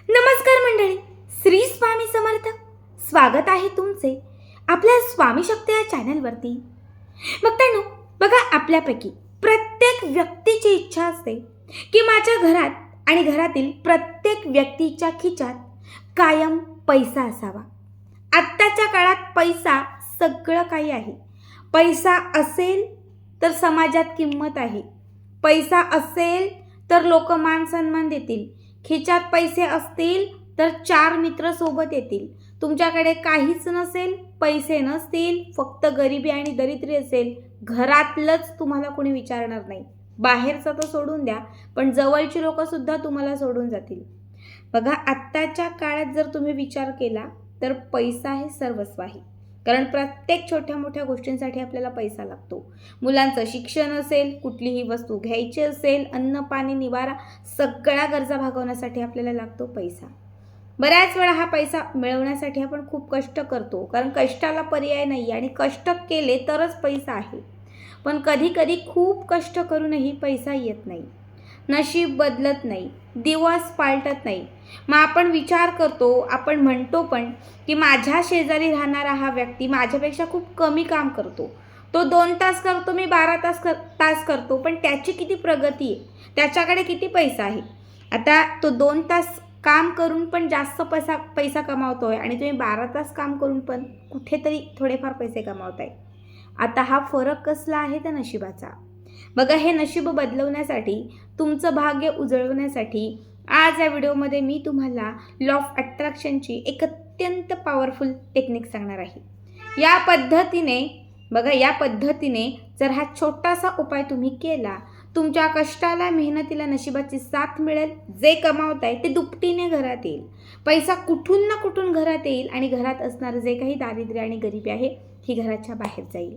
नमस्कार मंडळी, श्री स्वामी समर्थ. स्वागत आहे तुमचे आपल्या स्वामी शक्ती या चॅनलवरती. बघताय बघा, आपल्यापैकी प्रत्येक व्यक्तीची इच्छा असते की माझ्या घरात आणि घरातील प्रत्येक व्यक्तीच्या खिच्यात कायम पैसा असावा. आत्ताच्या काळात पैसा सगळं काही आहे. पैसा असेल तर समाजात किंमत आहे. पैसा असेल तर लोक मान सन्मान देतील. खिच्यात पैसे असतील तर 4 मित्र सोबत येतील. तुमच्याकडे काहीच नसेल, पैसे नसतील, फक्त गरिबी आणि दरिद्री असेल, घरातलंच तुम्हाला कोणी विचारणार नाही. बाहेरचं तर सोडून द्या, पण जवळची लोकंसुद्धा तुम्हाला सोडून जातील. बघा, आत्ताच्या काळात जर तुम्ही विचार केला तर पैसा हे सर्वस्व आहे. कारण प्रत्येक छोट्या मोठ्या गोष्टींसाठी आपल्याला पैसा लागतो. मुलांचं शिक्षण असेल, कुठलीही वस्तू घ्यायची असेल, अन्न पाणी निवारा, सगळ्या गरजा भागवण्यासाठी आपल्याला लागतो पैसा. बऱ्याच वेळा हा पैसा मिळवण्यासाठी आपण खूप कष्ट करतो, कारण कष्टाला पर्याय नाही आणि कष्ट केले तरच पैसा आहे. पण कधी कधी खूप कष्ट करूनही पैसा येत नाही. नशीब बदलत नाही, दिवस पालटत नाही. मग आपण विचार करतो, आपण म्हणतो पण की माझ्या शेजारी राहणारा हा व्यक्ती माझ्यापेक्षा खूप कमी काम करतो. तो 2 तास करतो, मी 12 तास करतो, पण त्याची किती प्रगती आहे, त्याच्याकडे किती पैसा आहे. आता तो 2 तास काम करून पण जास्त पैसा कमावतोय आणि तुम्ही 12 तास काम करून पण कुठेतरी थोडेफार पैसे कमावताय. आता हा फरक कसला आहे त्या नशिबाचा. बघा, हे नशीब बदलवण्यासाठी, तुमचं भाग्य उजळवण्यासाठी आज या व्हिडिओमध्ये मी तुम्हाला लॉ ऑफ अट्रॅक्शनची एक अत्यंत पॉवरफुल टेक्निक सांगणार आहे. या पद्धतीने जर हा छोटासा उपाय तुम्ही केला, तुमच्या कष्टाला, मेहनतीला नशिबाची साथ मिळेल. जे कमावताय ते दुपटीने घरात येईल. पैसा कुठून ना कुठून घरात येईल आणि घरात असणारं जे काही दारिद्र्य आणि गरिबी आहे ही घराच्या बाहेर जाईल.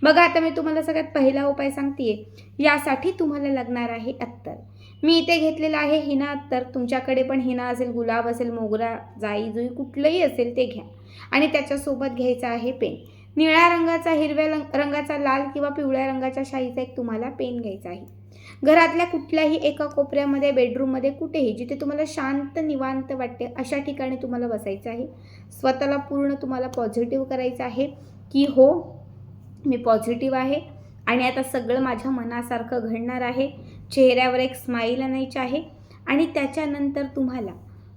बघा, आता मी तुम्हाला सगळ्यात पहिला उपाय सांगतेय. यासाठी तुम्हाला लागणार आहे अत्तर. मी इथे घेतलेलं आहे हिना अत्तर. तुमच्याकडे पण हिना असेल, गुलाब असेल, मोगरा, जाई जुई कुठलंही असेल ते घ्या. आणि त्याच्यासोबत घ्यायचा आहे पेन. निळ्या रंगाचा, हिरव्या रंगाचा, लाल किंवा पिवळ्या रंगाच्या शाईचा एक तुम्हाला पेन घ्यायचा आहे. घरातल्या कुठल्याही एका कोपऱ्यामध्ये, बेडरूममध्ये, कुठेही जिथे तुम्हाला शांत निवांत वाटते अशा ठिकाणी तुम्हाला बसायचं आहे. स्वतःला पूर्ण तुम्हाला पॉझिटिव्ह करायचं आहे की हो, मी पॉझिटिव्ह आहे आणि आता सगळं माझ्या मनासारखं घडणार आहे. चेहऱ्यावर एक स्माईल आणायची आहे आणि त्याच्यानंतर तुम्हाला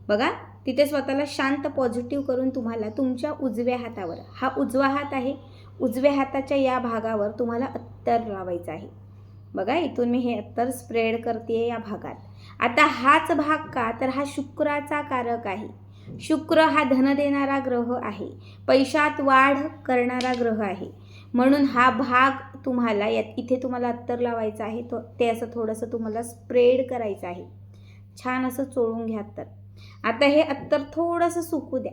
बघा, तिथे स्वतःला शांत पॉझिटिव्ह करून तुम्हाला तुमच्या उजव्या हातावर, हा उजवा हात आहे, उजव्या हाताच्या या भागावर तुम्हाला अत्तर लावायचं आहे. बघा, इथून मी हे अत्तर स्प्रेड करते या भागात. आता हाच भाग का, तर हा शुक्राचा कारक आहे. शुक्र हा धन देणारा ग्रह आहे, पैशात वाढ करणारा ग्रह आहे. म्हणून हा भाग तुम्हाला इथे तुम्हाला अत्तर लावायचं आहे. ते असं थोडंसं तुम्हाला स्प्रेड करायचं आहे. छान असं चोळून घ्या अत्तर. आता हे अत्तर थोडंसं सुकू द्या.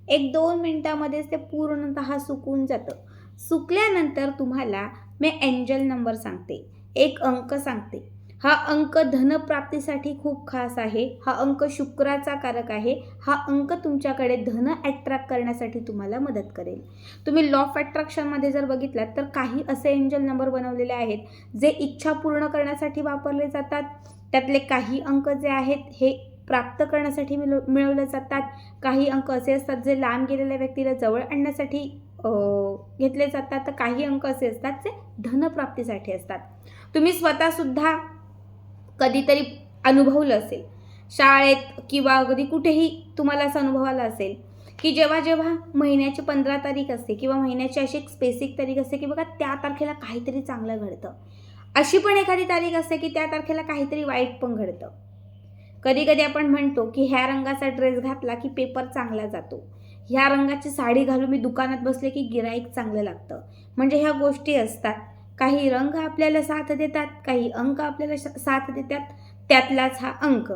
1-2 मिनटामध्येच ते पूर्णतः सुकून जातं. सुकल्यानंतर तुम्हाला मी एंजल नंबर सांगते, एक अंक सांगते. हा अंक धनप्राप्तीसाठी खूप खास आहे. हा अंक शुक्राचा कारक आहे. हा अंक तुमच्याकडे धन अट्रॅक्ट करण्यासाठी तुम्हाला मदत करेल. तुम्ही लॉ ऑफ अट्रॅक्शनमध्ये जर बघितलात तर काही असे एंजल नंबर बनवलेले आहेत जे इच्छा पूर्ण करण्यासाठी वापरले जातात. त्यातले काही अंक जे आहेत हे प्राप्त करण्यासाठी मिळवले जातात. काही अंक असे असतात जे लांब गेलेल्या व्यक्तीला जवळ आणण्यासाठी घेतले जातात. तर काही अंक असे असतात जे धनप्राप्तीसाठी असतात. तुम्ही स्वतःसुद्धा कधीतरी अनुभवलं असेल, शाळेत किंवा अगदी कुठेही तुम्हाला असं अनुभव आला असेल की जेव्हा जेव्हा महिन्याची 15 तारीख असते किंवा महिन्याची अशी एक स्पेसिफिक तारीख असते की बघा त्या तारखेला काहीतरी चांगलं घडतं. अशी पण एखादी तारीख असते की त्या तारखेला काहीतरी वाईट पण घडतं. कधी कधी आपण म्हणतो की ह्या रंगाचा ड्रेस घातला की पेपर चांगला जातो, ह्या रंगाची साडी घालून मी दुकानात बसले की गिराईक चांगलं लागतं. म्हणजे ह्या गोष्टी असतात. काही रंग आपल्याला साथ देतात, काही अंक आपल्याला साथ देतात. त्यातलाच हा अंक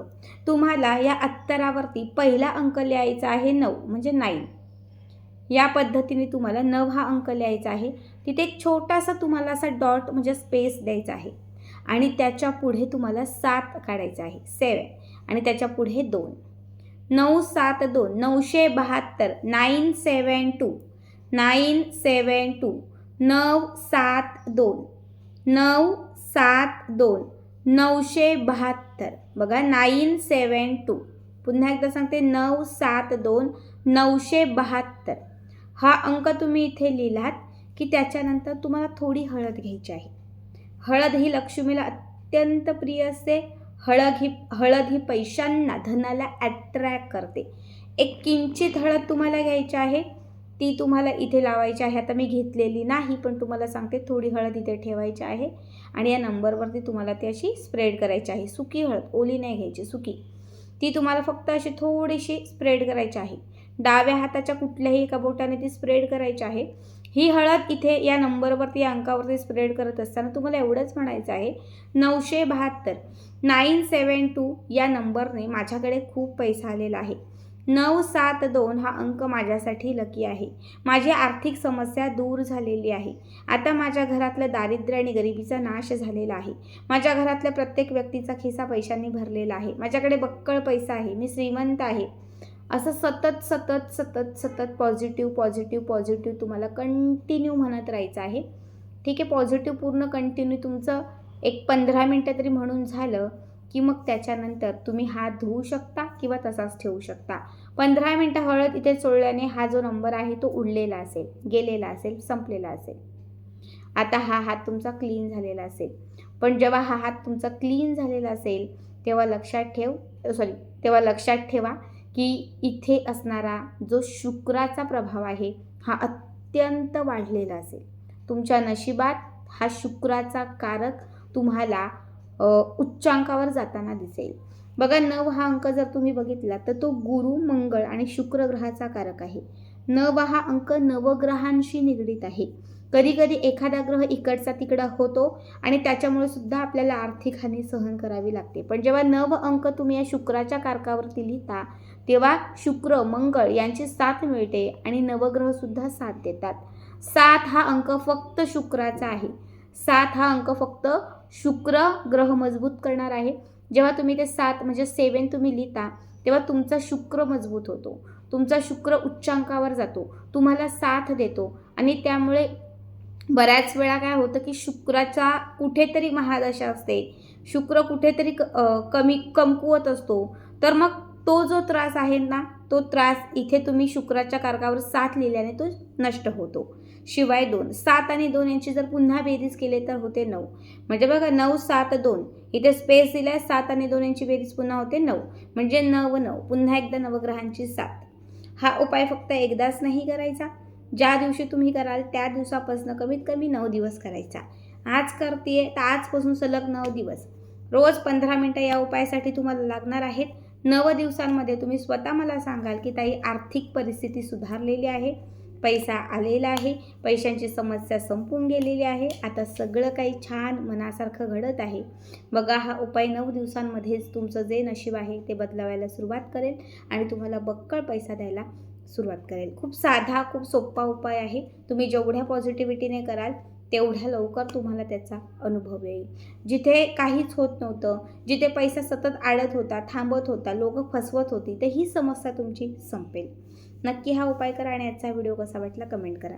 तुम्हाला या अत्तरावरती पहिला अंक लिहायचा आहे 9, म्हणजे 9. या पद्धतीने तुम्हाला 9 हा अंक लिहायचा आहे. तिथे एक छोटासा तुम्हाला असा डॉट म्हणजे स्पेस द्यायचा आहे आणि त्याच्या पुढे तुम्हाला 7 काढायचा आहे, 7, आणि त्याच्या पुढे 2. 9 7 2 972, 972, 972, 972, 972, 972. बघा, 972. पुन्हा एकदा सांगते 972 972 हा अंक तुम्ही इथे लिहिलात की त्याच्यानंतर तुम्हाला थोडी हळद घ्यायची आहे. हळद ही लक्ष्मीला अत्यंत प्रिय असते. हळद ही पैशांना धनाला अट्रॅक्ट करते. एक किंचित हळद तुम्हाला घ्यायची आहे, ती तुम्हाला इथे लावायची आहे. आता मी घेतलेली नाही पण तुम्हाला सांगते थोडी हळद इथे ठेवायची आहे आणि या नंबरवरती तुम्हाला ती अशी स्प्रेड करायची आहे. सुकी हळद, ओली नाही घ्यायची, सुकी. ती तुम्हाला फक्त अशी थोडीशी स्प्रेड करायची आहे. डाव्या हाताच्या कुठल्याही एका बोटाने ती स्प्रेड करायची आहे. ही हळद इथे या नंबरवरती या अंकावरती स्प्रेड करत असताना तुम्हाला एवढंच म्हणायचं आहे 972 972 या नंबरने माझ्याकडे खूप पैसा आलेला आहे. 972 हा अंक माझ्यासाठी लकी आहे. माझी आर्थिक समस्या दूर झालेली आहे. आता माझ्या घरातलं दारिद्र्य आणि गरिबीचा नाश झालेला आहे. माझ्या घरातल्या प्रत्येक व्यक्तीचा खिसा पैशांनी भरलेला आहे. माझ्याकडे बक्कळ पैसा आहे. मी श्रीमंत आहे. असं सतत सतत सतत सतत पॉझिटिव्ह पॉझिटिव्ह पॉझिटिव्ह तुम्हाला कंटिन्यू म्हणत राहायचं आहे. ठीक आहे. पॉझिटिव्ह पूर्ण कंटिन्यू तुमचं एक 15 मिनटं तरी म्हणून झालं की मग त्याच्यानंतर तुम्ही हात धुवू शकता किंवा तसाच ठेवू शकता. 15 मिनटं हळद इथे चोळल्याने हा जो नंबर आहे तो उडलेला असेल, गेलेला असेल, संपलेला असेल. आता हा हात तुमचा क्लीन झालेला असेल. पण जेव्हा हा हात तुमचा क्लीन झालेला असेल तेव्हा लक्षात ठेवा की इथे असणारा जो शुक्राचा प्रभाव आहे हा अत्यंत वाढलेला असेल. तुमच्या नशिबात हा शुक्राचा कारक तुम्हाला उच्चांकावर जाताना दिसेल. बघा 9 हा अंक जर तुम्ही बघितला तर तो गुरु, मंगळ आणि शुक्र ग्रहाचा कारक आहे. 9 हा अंक नवग्रहांशी निगडीत आहे. कधी कधी एखादा ग्रह इकडचा तिकडा होतो आणि त्याच्यामुळे सुद्धा आपल्याला आर्थिक हानी सहन करावी लागते. पण जेव्हा 9 अंक तुम्ही या शुक्राच्या कारकावरती लिहिता तेव्हा शुक्र, मंगळ यांची साथ मिळते आणि नवग्रह सुद्धा साथ देतात. 7 हा अंक फक्त शुक्राचा आहे. 7 हा अंक फक्त शुक्र ग्रह मजबूत करणार आहे. जेव्हा तुम्ही ते 7 म्हणजे 7 तुम्ही लिहिता तेव्हा तुमचा शुक्र मजबूत होतो. तुमचा शुक्र उच्चांकावर जातो, तुम्हाला साथ देतो आणि त्यामुळे बऱ्याच वेळा काय होतं की शुक्राचा कुठेतरी महादशा असते, शुक्र कुठेतरी कमकुवत असतो. तर मग तो जो त्रास आहे ना, तो त्रास इथे तुम्ही शुक्राच्या कारकावर 7 लिहिल्याने तो नष्ट होतो. शिवाय 2, 7 आणि 2 यांची जर पुन्हा बेरीज केली तर होते 9. म्हणजे बघा 972 इथे स्पेस दिलाय, 7 आणि 2 यांची बेरीज पुन्हा होते 9 म्हणजे 9 पुन्हा एकदा नवग्रहांची साथ. हा उपाय फक्त एकदाच नाही करायचा. ज्या दिवशी तुम्ही कराल त्या दिवसापासून कमीत कमी 9 दिवस करायचा. आज करते तर आजपासून सलग 9 दिवस रोज 15 मिनटं या उपायासाठी तुम्हाला लागणार आहेत. 9 दिवसांमध्ये तुम्ही स्वतः मला सांगाल की ताई आर्थिक परिस्थिती सुधारलेली आहे, पैसा आलेला आहे, पैशांची समस्या संपून गेलेली आहे, आता सगळं काही छान मनासारखं घडत आहे. बघा हा उपाय 9 दिवसांमध्येच तुमचं जे नशीब आहे ते बदलावायला सुरुवात करेल आणि तुम्हाला बक्कळ पैसा द्यायला सुरुवात करेल. खूप साधा, खूप सोपा उपाय आहे. तुम्ही जेवढ्या पॉझिटिव्हिटीने कराल तेवढ्या लवकर तुम्हाला त्याचा अनुभव येईल. जिथे काहीच होत नव्हतं, जिथे पैसा सतत अडत होता, थांबत होता, लोक फसवत होती, तर ही समस्या तुमची संपेल. नक्की हा उपाय करा आणि आजचा व्हिडिओ कसा वाटला कमेंट करा.